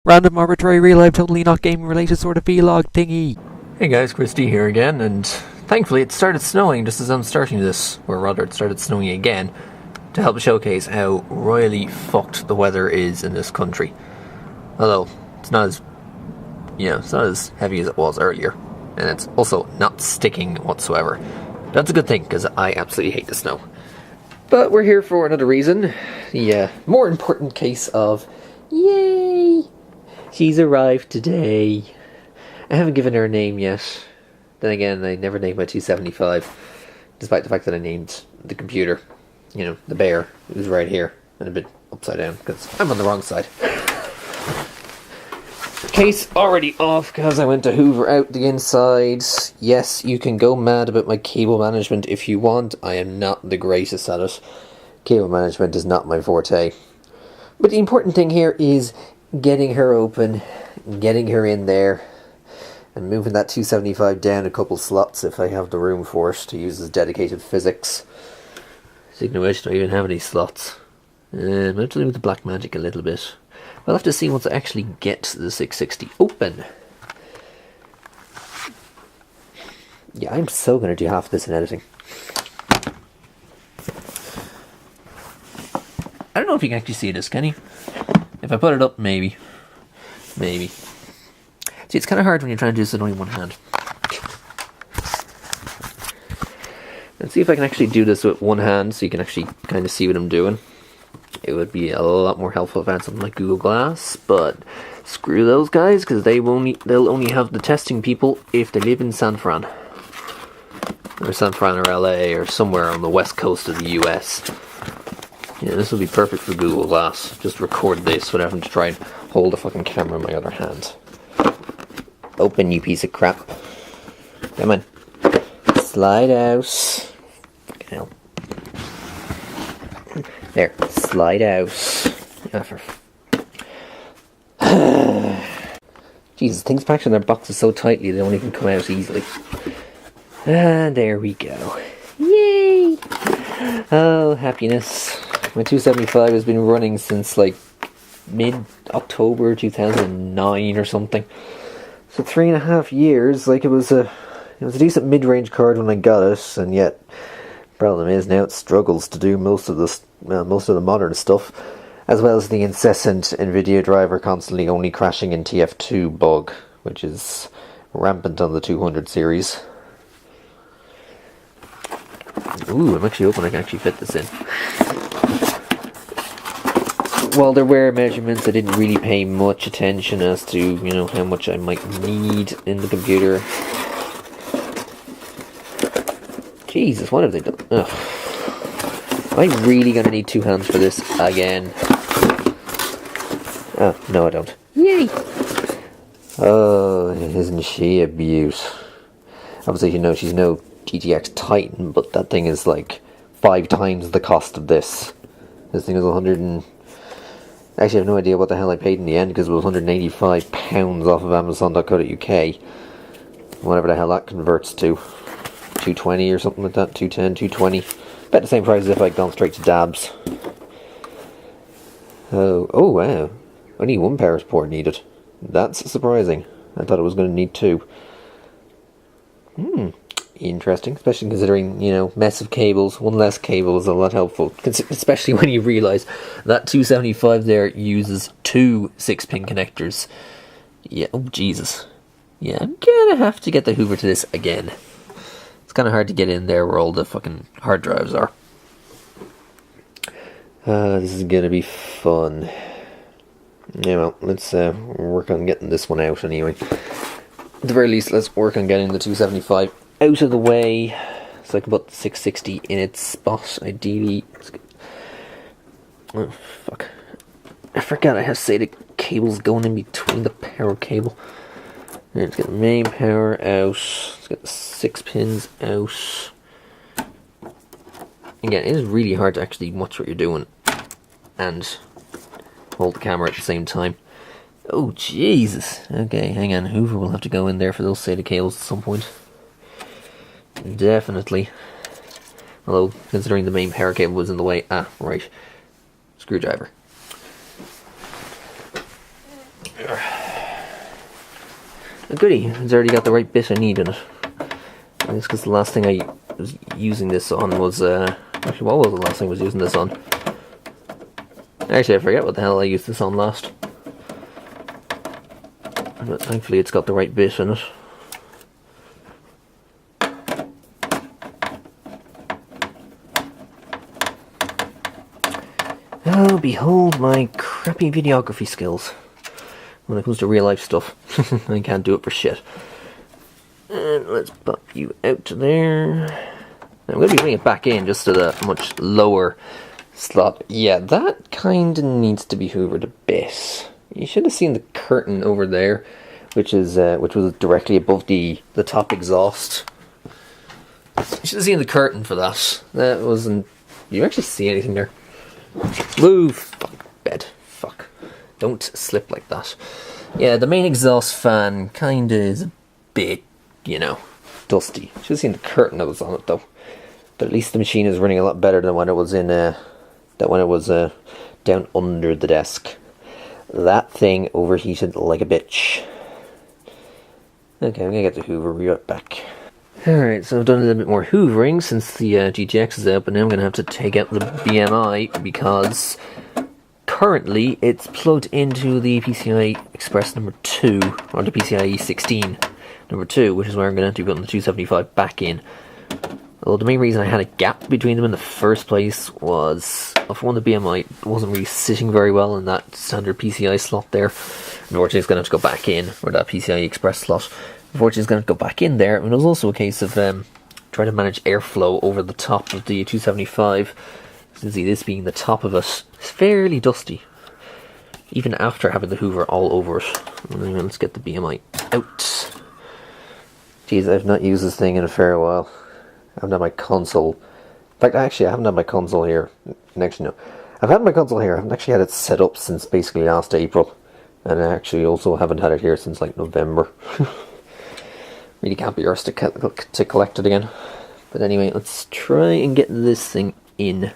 Random, arbitrary, real life, totally not game related sort of vlog thingy. Hey guys, TheChrisD here again, and thankfully it started snowing just as I'm starting this, or rather it started snowing again, to help showcase how royally fucked the weather is in this country. Although, it's not as heavy as it was earlier, and it's also not sticking whatsoever. That's a good thing, because I absolutely hate the snow. But we're here for another reason, the more important case of, yay! She's arrived today. I haven't given her a name yet. Then again, I never named my 275, despite the fact that I named the computer, the bear, who's right here, and a bit upside down, because I'm on the wrong side. Case already off, because I went to hoover out the inside. Yes, you can go mad about my cable management if you want. I am not the greatest at it. Cable management is not my forte. But the important thing here is getting her open, getting her in there, and moving that 275 down a couple slots if I have the room for it to use as dedicated physics. Speaking of which, do I even have any slots? I'm going to do with the black magic a little bit. I'll have to see once I actually get the 660 open. Yeah, I'm so going to do half of this in editing. I don't know if you can actually see this, can you? If I put it up, maybe. Maybe. See, it's kind of hard when you're trying to do this with only one hand. Let's see if I can actually do this with one hand so you can actually kind of see what I'm doing. It would be a lot more helpful if I had something like Google Glass, but screw those guys, because they'll only have the testing people if they live in San Fran. Or San Fran or LA or somewhere on the west coast of the US. Yeah, this will be perfect for Google Glass. Just record this without having to try and hold the fucking camera in my other hand. Open, you piece of crap. Come on. Slide out. Fucking hell. There. Slide out. Jesus, things packed in their boxes so tightly they don't even come out easily. And there we go. Yay! Oh, happiness. My 275 has been running since like mid-October 2009 or something. So 3.5 years. Like it was a decent mid-range card when I got it, and yet problem is now it struggles to do most of the modern stuff, as well as the incessant NVIDIA driver constantly only crashing in TF2 bug, which is rampant on the 200 series. Ooh, I'm actually hoping I can actually fit this in. While there were measurements, I didn't really pay much attention as to, how much I might need in the computer. Jesus, what have they done? Ugh. Am I really going to need two hands for this again? Oh, no I don't. Yay! Oh, isn't she a beaut? Obviously, she's no GTX Titan, but that thing is like 5 times the cost of this. This thing is 100 and... Actually, I have no idea what the hell I paid in the end, because it was £185 off of Amazon.co.uk. Whatever the hell that converts to. 220 or something like that. 210, 220. About the same price as if I'd gone straight to dabs. Oh wow. Only one power support needed. That's surprising. I thought it was going to need 2. Interesting, especially considering, mess of cables. One less cable is a lot helpful, especially when you realise that 275 there uses 2 6-pin connectors. Yeah, oh Jesus. Yeah, I'm gonna have to get the hoover to this again. It's kind of hard to get in there where all the fucking hard drives are. This is gonna be fun. Yeah, well, let's work on getting this one out anyway. At the very least, let's work on getting the 275 out of the way, so I can put the 660 in its spot, ideally. Oh, fuck. I forgot I have SATA cables going in between the power cable. Let's get the main power out. Let's get the 6 pins out. Again, it is really hard to actually watch what you're doing and hold the camera at the same time. Oh, Jesus. Okay, hang on. Hoover will have to go in there for those SATA cables at some point. Definitely. Although, considering the main power cable was in the way... Right. Screwdriver. a goodie. It's already got the right bit I need in it. And it's because the last thing I was using this on was, actually, what was the last thing I was using this on? Actually, I forget what the hell I used this on last. But thankfully it's got the right bit in it. Oh, behold my crappy videography skills. When it comes to real life stuff, I can't do it for shit. And let's pop you out to there. I'm going to be putting it back in just at a much lower slot. Yeah, that kind of needs to be hoovered a bit. You should have seen the curtain over there, which was directly above the top exhaust. You should have seen the curtain for that. That wasn't. You actually see anything there? Move, fuck, bed, fuck. Don't slip like that. Yeah, the main exhaust fan kinda is a bit, dusty. Should have seen the curtain that was on it though. But at least the machine is running a lot better than when it was down under the desk. That thing overheated like a bitch. Okay, I'm gonna get the Hoover right back. Alright, so I've done a little bit more hoovering since the GTX is out, but now I'm going to have to take out the BMI because currently it's plugged into the PCI Express number 2, or the PCIe 16 number 2, which is where I'm going to have to be putting the 275 back in. Although the main reason I had a gap between them in the first place was, for one, the BMI wasn't really sitting very well in that standard PCI slot there. Unfortunately, it's going to have to go back in, or that PCI Express slot. Unfortunately, it's going to go back in there, and it was also a case of trying to manage airflow over the top of the 275. You can see this being the top of it. It's fairly dusty, even after having the Hoover all over it. Anyway, let's get the BMI out. Jeez, I've not used this thing in a fair while. I haven't had my console. In fact, actually, I haven't had my console here. Actually, no. I've had my console here. I haven't actually had it set up since basically last April. And I actually also haven't had it here since like November. Really can't be arsed to collect it again. But anyway, let's try and get this thing in.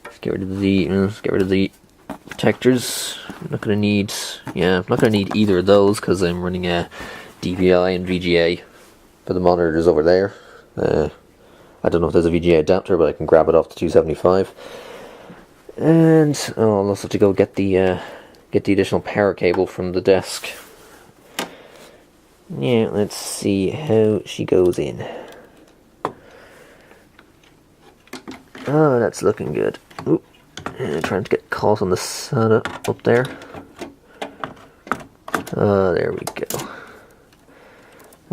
Let's get rid of the protectors. I'm not gonna need either of those because I'm running a DVI and VGA for the monitors over there. I don't know if there's a VGA adapter, but I can grab it off the 275. And I'll also have to go get the additional power cable from the desk. Yeah, let's see how she goes in. Oh, that's looking good. Oop. Trying to get caught on the SATA up there. Oh, there we go.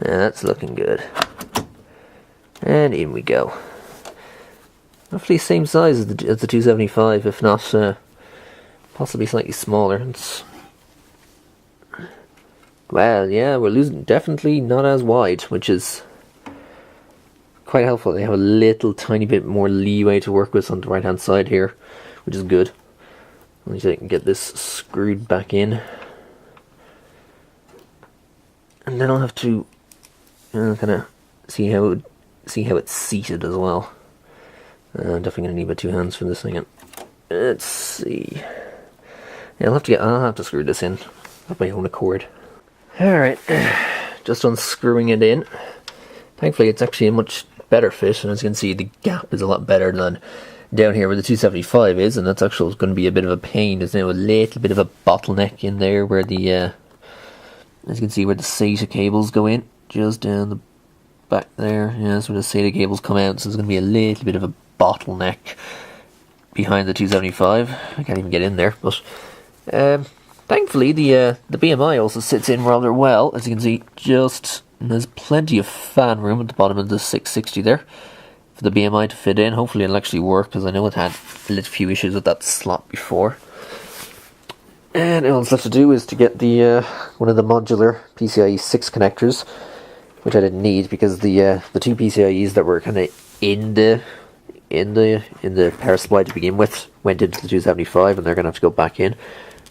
Yeah, that's looking good. And in we go. Roughly same size as the 275, if not possibly slightly smaller. Well, yeah, we're losing. Definitely not as wide, which is quite helpful. They have a little tiny bit more leeway to work with on the right hand side here, which is good. At least I can get this screwed back in. And then I'll have to kind of see how it's seated as well. I'm definitely going to need my two hands for this thing. Let's see. Yeah, I'll have to screw this in of my own accord. Alright, just unscrewing it in. Thankfully it's actually a much better fit, and as you can see the gap is a lot better than down here where the 275 is, and that's actually going to be a bit of a pain. There's now a little bit of a bottleneck in there where the, as you can see where the SATA cables go in, just down the back there. Yeah, that's where the SATA cables come out, so there's going to be a little bit of a bottleneck behind the 275. I can't even get in there, but thankfully the BMI also sits in rather well, as you can see. There's plenty of fan room at the bottom of the 660 there for the BMI to fit in. Hopefully it'll actually work, because I know it had a little few issues with that slot before. And all it's left to do is to get the one of the modular PCIe 6 connectors, which I didn't need because the two PCIe's that were kind of in the power supply to begin with went into the 275, and they're going to have to go back in.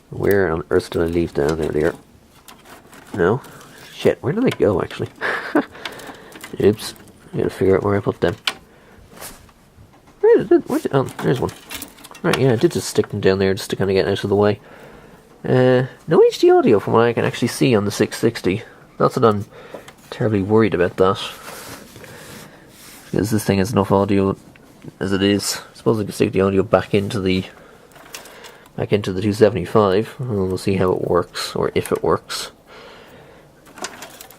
Where on earth did I leave down? There they are. No? Shit, where did they go actually? Oops. I gotta figure out where I put them. Oh, there's one. Right, yeah, I did just stick them down there just to kind of get out of the way. No HD audio from what I can actually see on the 660. Not that I'm terribly worried about that, because this thing has enough audio as it is. I suppose I can stick the audio back into the 275, and we'll see how it works, or if it works.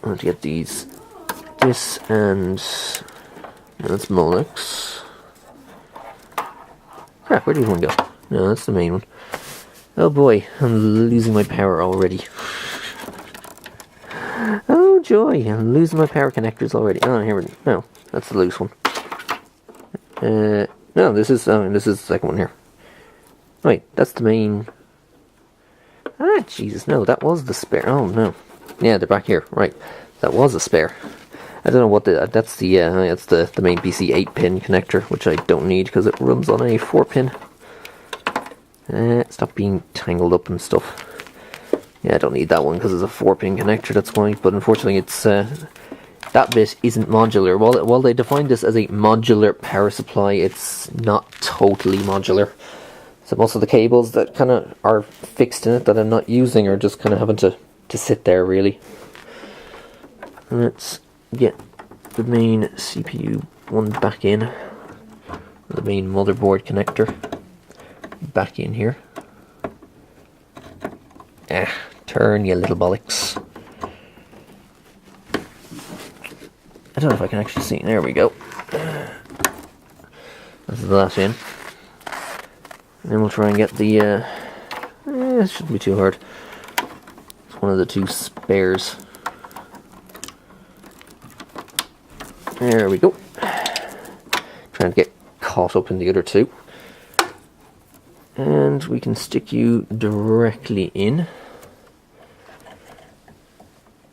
I'm going to get this and that's Molex. Crap, where did one go? No, that's the main one. Oh boy, I'm losing my power already. Oh joy, I'm losing my power connectors already. Oh, here we go. No, that's the loose one. No, this is the second one here. Wait, that's the main. Ah, Jesus, no, that was the spare. Oh no, yeah, they're back here. Right, that was a spare. I don't know what that's the main PC 8-pin connector, which I don't need because it runs on a 4-pin. Stop being tangled up and stuff. Yeah, I don't need that one because it's a 4-pin connector, that's why. But unfortunately, it's that bit isn't modular. While they define this as a modular power supply, it's not totally modular. So most of the cables that kind of are fixed in it that I'm not using are just kind of having to sit there, really. Let's get the main CPU one back in. The main motherboard connector back in here. Turn, you little bollocks. I don't know if I can actually see. There we go. That's that in. And then we'll try and get the... it shouldn't be too hard. It's one of the two spares. There we go. Trying to get caught up in the other two. And we can stick you directly in.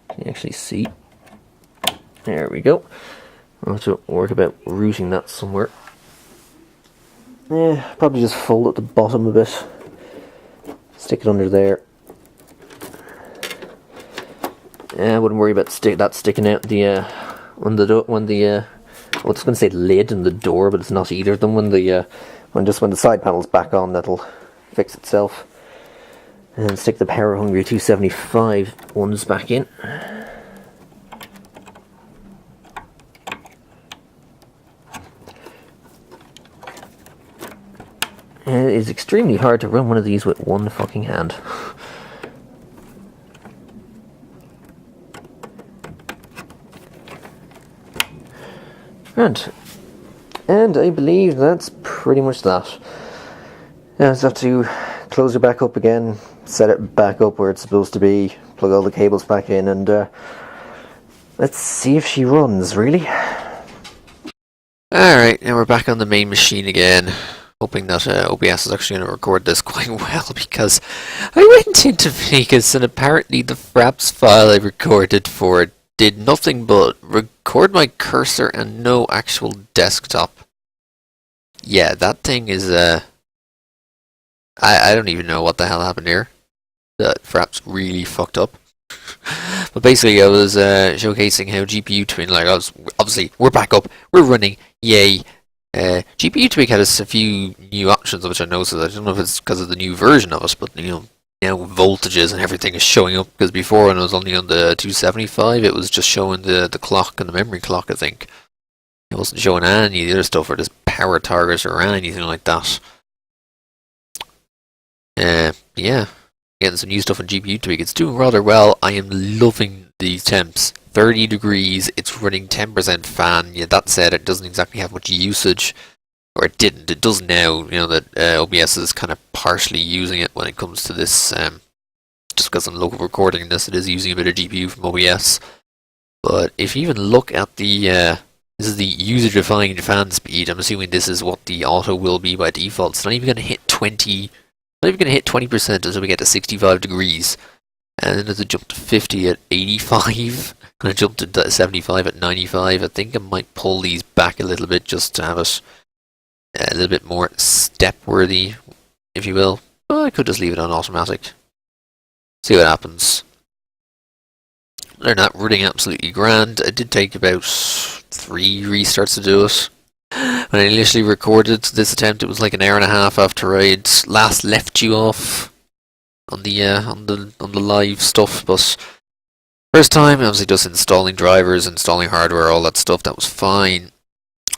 Can you actually see? There we go. I'll have to work about routing that somewhere. Yeah, probably just fold at the bottom a bit. Stick it under there. Yeah, I wouldn't worry about that sticking out the I was going to say lid and the door, but it's not either of them. When the side panel's back on, that'll fix itself. And stick the power hungry 275 ones back in. And it is extremely hard to run one of these with one fucking hand. Right. And I believe that's pretty much that. Now I just have to close it back up again, set it back up where it's supposed to be, plug all the cables back in, and let's see if she runs, really. Alright, now we're back on the main machine again. Hoping that OBS is actually going to record this quite well, because I went into Vegas and apparently the Fraps file I recorded for it did nothing but record my cursor and no actual desktop. Yeah, that thing is I don't even know what the hell happened here. That Fraps really fucked up. But basically I was showcasing how GPU Twin, obviously we're back up, we're running, yay. GPU Tweak had a few new options which I noticed. I don't know if it's because of the new version of it, but now voltages and everything is showing up, because before when it was only on the 275 it was just showing the clock and the memory clock, I think. It wasn't showing any of the other stuff, or this power target or anything like that. Yeah, getting some new stuff on GPU Tweak. It's doing rather well. I am loving these temps. 30 degrees, it's running 10% fan. Yeah, that said, it doesn't exactly have much usage, or it didn't. It does now, that OBS is kind of partially using it when it comes to this, just because I'm local recording this, it is using a bit of GPU from OBS. But if you even look at the, this is the user-defined fan speed. I'm assuming this is what the auto will be by default. It's not even going to hit 20, not even going to hit 20% until we get to 65 degrees. And then there's a jump to 50 at 85. Going to jump to 75 at 95. I think I might pull these back a little bit just to have it a little bit more step-worthy, if you will. Well, I could just leave it on automatic. See what happens. They're not running absolutely grand. It did take about 3 restarts to do it. When I initially recorded this attempt, it was like an hour and a half after I'd last left you off on the live stuff, but First time, obviously just installing drivers, installing hardware, all that stuff, that was fine.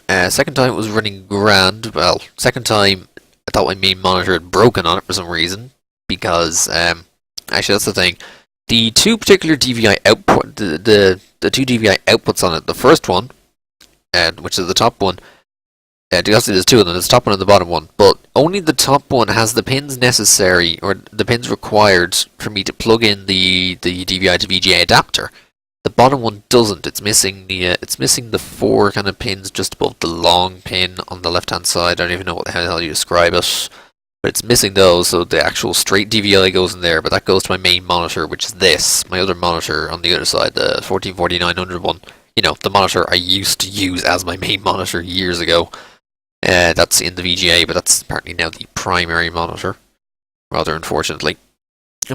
Second time it was running grand. Well, second time I thought my main monitor had broken on it for some reason, because, actually that's the thing. The two particular DVI output, the two DVI outputs on it, the first one, which is the top one, obviously there's two of them, there's the top one and the bottom one, but only the top one has the pins necessary, or the pins required for me to plug in the DVI to VGA adapter. The bottom one doesn't. It's missing the four kind of pins just above the long pin on the left hand side. I don't even know what the hell you describe it, but it's missing those, so the actual straight DVI goes in there, but that goes to my main monitor, which is this, my other monitor on the other side, the 1440-900 one. You know, the monitor I used to use as my main monitor years ago. That's in the VGA, but that's apparently now the primary monitor, rather unfortunately.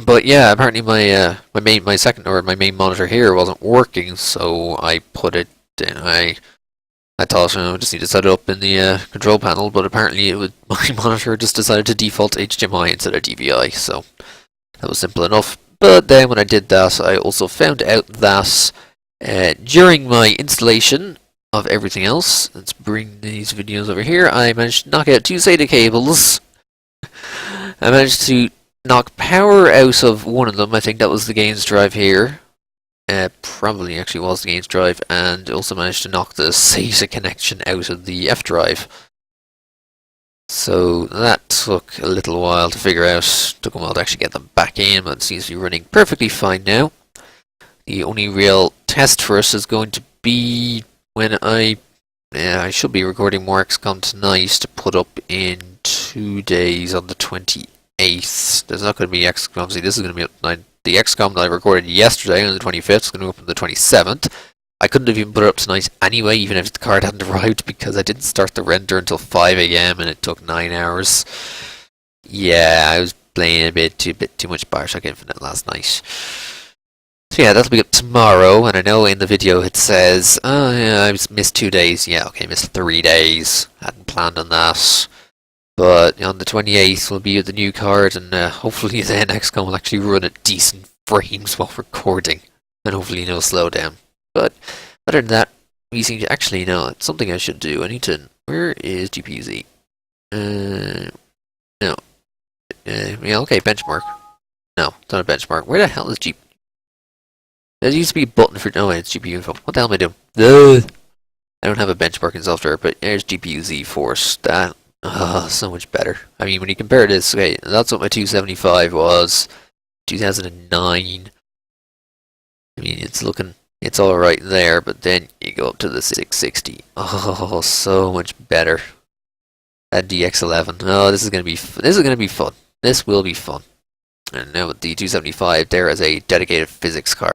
But yeah, apparently my main monitor here wasn't working, so I put it in. I thought I just need to set it up in the control panel, but apparently my monitor just decided to default HDMI instead of DVI, so that was simple enough. But then when I did that, I also found out that during my installation of everything else, let's bring these videos over here, I managed to knock out two SATA cables. I managed to knock power out of one of them. I think that was the gains drive here. Probably actually was the gains drive, and also managed to knock the SATA connection out of the F drive. So that took a little while to figure out. Took a while to actually get them back in, but it seems to be running perfectly fine now. The only real test for us is going to be when I should be recording more XCOM tonight to put up in 2 days on the 28th. There's not going to be XCOM, obviously this is going to be up tonight. The XCOM that I recorded yesterday on the 25th is going to go up on the 27th. I couldn't have even put it up tonight anyway, even if the card hadn't arrived, because I didn't start the render until 5 AM and it took 9 hours. Yeah, I was playing a bit too much Bioshock Infinite last night. So yeah, that'll be up tomorrow, and I know in the video it says, oh yeah, I missed 2 days. Yeah, okay, missed 3 days. Hadn't planned on that. But on the 28th we'll be with the new card, and hopefully then XCOM will actually run at decent frames while recording, and hopefully no slowdown. But other than that, we seem to actually know it's something I should do. I need to. Where is GPUZ? No. Yeah, okay, benchmark. No, it's not a benchmark. Where the hell is GPU? There used to be a button for. Oh, wait, it's GPU info. What the hell am I doing? I don't have a benchmarking software, but there's GPUZ Force. That. So much better. I mean, when you compare this, okay, that's what my 275 was. 2009. I mean, it's alright there, but then you go up to the 660. Oh, so much better. That DX11. Oh, this is gonna be fun. This will be fun. And now with the 275, there is a dedicated physics card.